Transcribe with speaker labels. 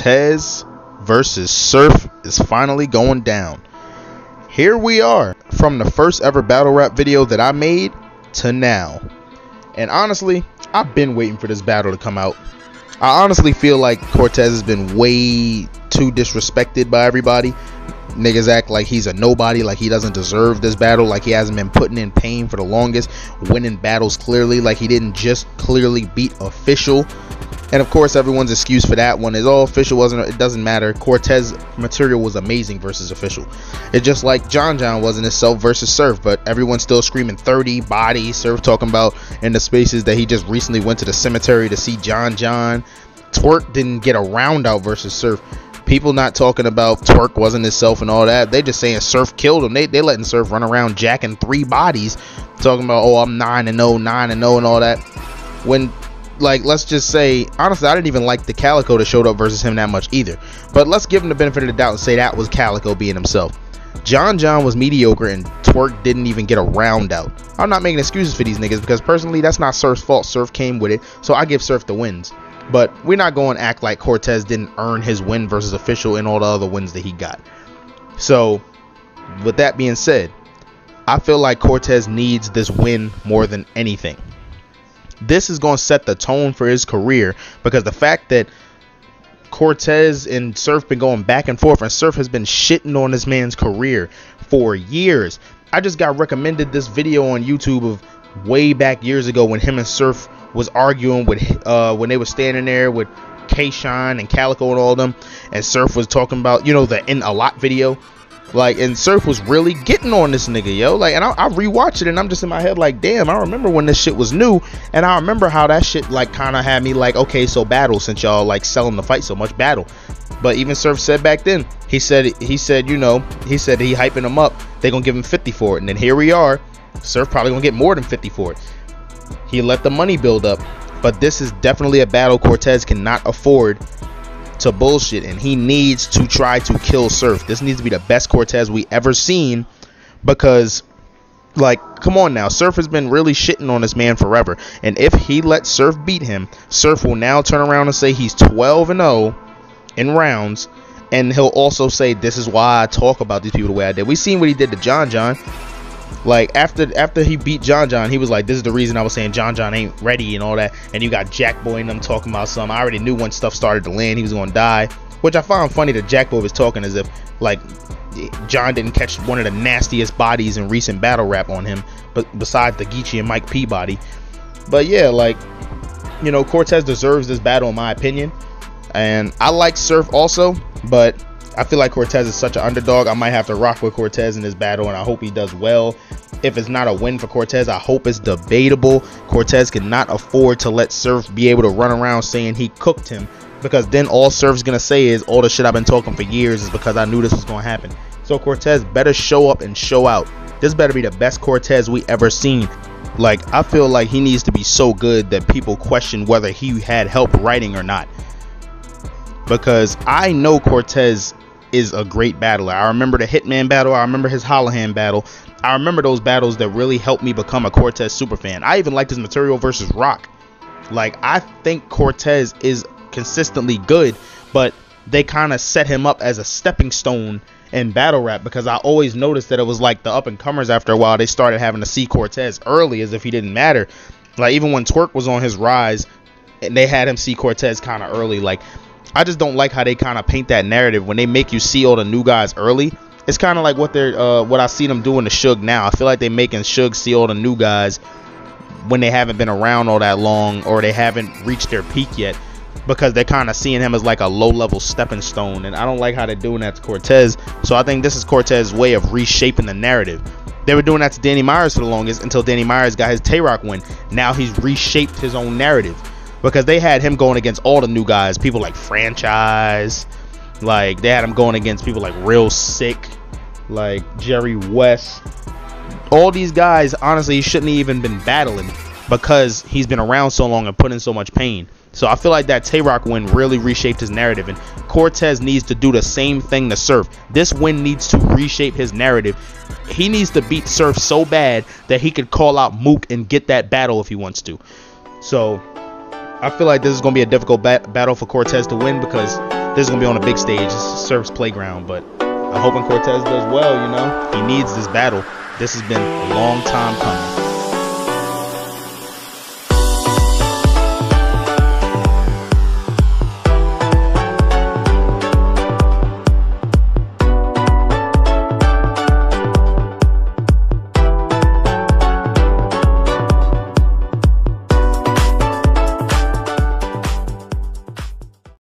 Speaker 1: Cortez versus Surf is finally going down. Here we are, from the first ever battle rap video that I made to now. And honestly, I've been waiting for this battle to come out. I honestly feel like Cortez has been way too disrespected by everybody. Niggas act like he's a nobody, like he doesn't deserve this battle, like he hasn't been putting in pain for the longest, winning battles clearly, like he didn't just clearly beat Official. And of course, everyone's excuse for that one is, oh, Official wasn't, it doesn't matter. Cortez material was amazing versus Official. It's just like John wasn't himself versus Surf, but everyone's still screaming 30 body. Surf talking about in the spaces that he just recently went to the cemetery to see John. Twerk didn't get a round out versus Surf. People not talking about Twerk wasn't himself and all that. They just saying Surf killed him. They letting Surf run around jacking 3 bodies, talking about, oh, I'm 9-0, 9-0 and all that. When, like, let's just say, honestly, I didn't even like the Calico that showed up versus him that much either. But let's give him the benefit of the doubt and say that was Calico being himself. John was mediocre and Twerk didn't even get a round out. I'm not making excuses for these niggas because personally, that's not Surf's fault. Surf came with it, so I give Surf the wins. But we're not going to act like Cortez didn't earn his win versus Official and all the other wins that he got. So, with that being said, I feel like Cortez needs this win more than anything. This is going to set the tone for his career, because the fact that Cortez and Surf been going back and forth, and Surf has been shitting on this man's career for years. I just got recommended this video on YouTube of way back years ago when him and Surf was arguing with when they were standing there with K-Shine and Calico and all of them, and Surf was talking about, you know, the In A Lot video, like, and Surf was really getting on this nigga, yo, like, and I rewatched it and I'm just in my head like, damn, I remember when this shit was new, and I remember how that shit like kind of had me like, okay, so battle, since y'all like selling the fight so much, battle. But even Surf said back then, he said, you know, he said he hyping him up, they gonna give him 50 for it, and then here we are, Surf probably gonna get more than 50 for it. He let the money build up, but this is definitely a battle Cortez cannot afford to bullshit, and he needs to try to kill Surf. This needs to be the best Cortez we ever seen, because, like, come on now, Surf has been really shitting on this man forever, and if he lets Surf beat him, Surf will now turn around and say he's 12-0 in rounds, and he'll also say, this is why I talk about these people the way I did. We seen what he did to John. Like, after he beat John, he was like, this is the reason I was saying John ain't ready and all that. And you got Jackboy and them talking about something. I already knew when stuff started to land, he was going to die. Which I found funny that Jackboy was talking as if, like, John didn't catch one of the nastiest bodies in recent battle rap on him, but besides the Geechee and Mike P body. But yeah, like, you know, Cortez deserves this battle in my opinion. And I like Surf also, but I feel like Cortez is such an underdog. I might have to rock with Cortez in this battle, and I hope he does well. If it's not a win for Cortez, I hope it's debatable. Cortez cannot afford to let Surf be able to run around saying he cooked him, because then all Surf's gonna say is, all the shit I've been talking for years is because I knew this was gonna happen. So Cortez better show up and show out. This better be the best Cortez we ever seen. Like, I feel like he needs to be so good that people question whether he had help writing or not, because I know Cortez is a great battler. I remember the Hitman battle, I remember his Hollahan battle, I remember those battles that really helped me become a Cortez superfan. I even liked his material versus Rock. Like, I think Cortez is consistently good, but they kind of set him up as a stepping stone in battle rap, because I always noticed that it was like the up and comers after a while, they started having to see Cortez early as if he didn't matter. Like, even when Twerk was on his rise, and they had him see Cortez kind of early. Like, I just don't like how they kind of paint that narrative when they make you see all the new guys early. It's kind of like what I see them doing to Suge now. I feel like they're making Suge see all the new guys when they haven't been around all that long, or they haven't reached their peak yet, because they're kind of seeing him as like a low-level stepping stone, and I don't like how they're doing that to Cortez. So I think this is Cortez's way of reshaping the narrative. They were doing that to Danny Myers for the longest, until Danny Myers got his Tay-Rock win. Now he's reshaped his own narrative, because they had him going against all the new guys, people like Franchise, like they had him going against people like Real Sick, like Jerry West. All these guys, honestly, he shouldn't have even been battling, because he's been around so long and put in so much pain. So I feel like that Tay-Rock win really reshaped his narrative, and Cortez needs to do the same thing to Surf. This win needs to reshape his narrative. He needs to beat Surf so bad that he could call out Mook and get that battle if he wants to. So I feel like this is going to be a difficult battle for Cortez to win, because this is gonna be on a big stage. This is Surf's playground, but I'm hoping Cortez does well. You know, he needs this battle. This has been a long time coming.